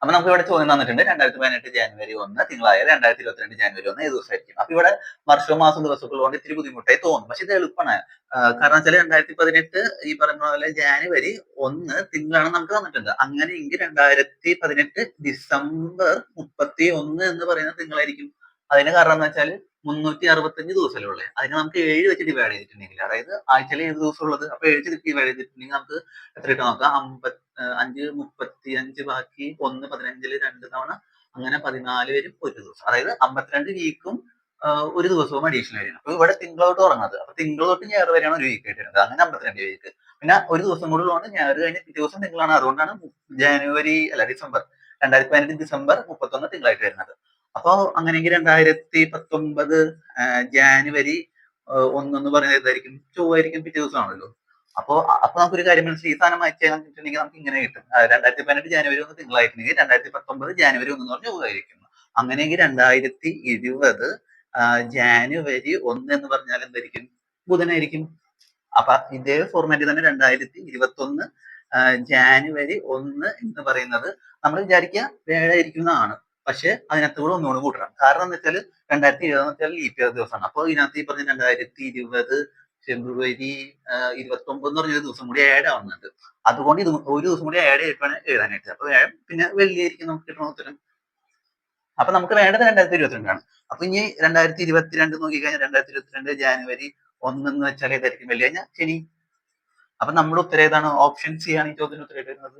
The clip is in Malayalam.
അപ്പൊ നമുക്ക് ഇവിടെ ചോദ്യം തന്നിട്ടുണ്ട് 2018 ജാനുവരി 1 തിങ്കളായ 2022 ജാനുവരി 1 ഏത് ദിവസമായിരിക്കും. അപ്പൊ ഇവിടെ വർഷവും മാസവും ദിവസമൊക്കെ ഉള്ളതുകൊണ്ട് ഇത്തിരി ബുദ്ധിമുട്ടായി തോന്നും. പക്ഷെ ഇത് എളുപ്പമാണ്. കാരണം വെച്ചാൽ 2018 ഈ പറഞ്ഞ പോലെ ജാനുവരി 1 തിങ്കളാണ് നമുക്ക് തന്നിട്ടുണ്ട്. അങ്ങനെയെങ്കിൽ 2018 ഡിസംബർ 31 എന്ന് പറയുന്ന തിങ്കളായിരിക്കും. അതിന് കാരണം എന്ന് വെച്ചാൽ 365 ദിവസമല്ലേ ഉള്ളത്. അതിനെ നമുക്ക് 7 വെച്ച് ഡിവൈഡ് ചെയ്തിട്ടുണ്ടെങ്കിൽ, അതായത് ആഴ്ചയിൽ 7 ദിവസം ഉള്ളത്, അപ്പൊ 7 വെച്ച് ഡിവൈഡ് ചെയ്തിട്ടുണ്ടെങ്കിൽ നമുക്ക് എത്ര കിട്ടും നോക്കാം. 5 35 ബാക്കി 1 15 2 തവണ അങ്ങനെ 14 വരും ഒരു ദിവസം. അതായത് 52 വീക്കും ഒരു ദിവസവും അഡീഷണൽ വരും. അപ്പൊ ഇവിടെ തിങ്കളോട്ട് തുടങ്ങുന്നത്. അപ്പൊ തിങ്കൾ തൊട്ട് ഞായർ വരെയാണ് ഒരു വീക്ക് ആയിട്ട് വരുന്നത്. അങ്ങനെ 52 വീക്ക്. പിന്നെ ഒരു ദിവസം കൂടെ ഉള്ളതുകൊണ്ട് ഞായർ കഴിഞ്ഞ് പിറ്റേ ദിവസം തിങ്കളാണ്. അതുകൊണ്ടാണ് ഡിസംബർ 2018 ഡിസംബർ 31 തിങ്കളായിട്ട് വരുന്നത്. അപ്പൊ അങ്ങനെയെങ്കിൽ 2019 ജാനുവരി 1 എന്ന് പറയുന്നത് ഏതായിരിക്കും? ചൊവ്വായിരിക്കും, പിറ്റേ ദിവസമാണല്ലോ. അപ്പൊ നമുക്കൊരു കാര്യം മനസ്സിലായി. ഈ സാധനം മാറ്റി കഴിഞ്ഞിട്ടുണ്ടെങ്കിൽ നമുക്ക് ഇങ്ങനെ കിട്ടും. 2018 ജാനുവരി 1 തിങ്കളായിട്ടുണ്ടെങ്കിൽ 2019 ജാനുവരി 1 എന്ന് പറഞ്ഞാൽ ചൊവ്വായിരിക്കും. അങ്ങനെയെങ്കിൽ 2020 ജാനുവരി 1 എന്ന് പറഞ്ഞാൽ എന്തായിരിക്കും? ബുധനായിരിക്കും. അപ്പൊ ഇതേ ഫോർമാറ്റിൽ തന്നെ 2021 ജാനുവരി 1 എന്ന് പറയുന്നത് നമ്മൾ വിചാരിക്കുക വ്യാഴായിരിക്കും എന്നാണ്. പക്ഷെ അതിനകത്ത് കൂടെ ഒന്നുകൂടി കൂട്ടണം. കാരണം എന്ന് വെച്ചാൽ 2020 എന്ന് വെച്ചാൽ ലീപ് ഇയർ ദിവസമാണ്. അപ്പോൾ ഇതിനകത്ത് ഈ പറഞ്ഞ 2020 ഫെബ്രുവരി 29 എന്ന് പറഞ്ഞൊരു ദിവസം കൂടി ആഡ് ആവുന്നുണ്ട്. അതുകൊണ്ട് ഇത് ഒരു ദിവസം കൂടി ആഡ് ചെയ്തിട്ട് വേണം എഴുതാനായിട്ട്. അപ്പൊ വ്യാഴം പിന്നെ വെള്ളിയായിരിക്കും നമുക്ക് കിട്ടുന്ന ഉത്തരം. അപ്പൊ നമുക്ക് വേണ്ടത് 2022ആണ്. അപ്പൊ ഇനി 2022 നോക്കിക്കഴിഞ്ഞാൽ 2022 ജാനുവരി 1 എന്ന് വെച്ചാൽ ഏതായിരിക്കും? വെള്ളി കഴിഞ്ഞാൽ ശനി. അപ്പൊ നമ്മുടെ ഉത്തരം ഏതാണ്? ഓപ്ഷൻ സി ആണ് ഈ ചോദ്യത്തിന് ഉത്തരമായിട്ട് വരുന്നത്.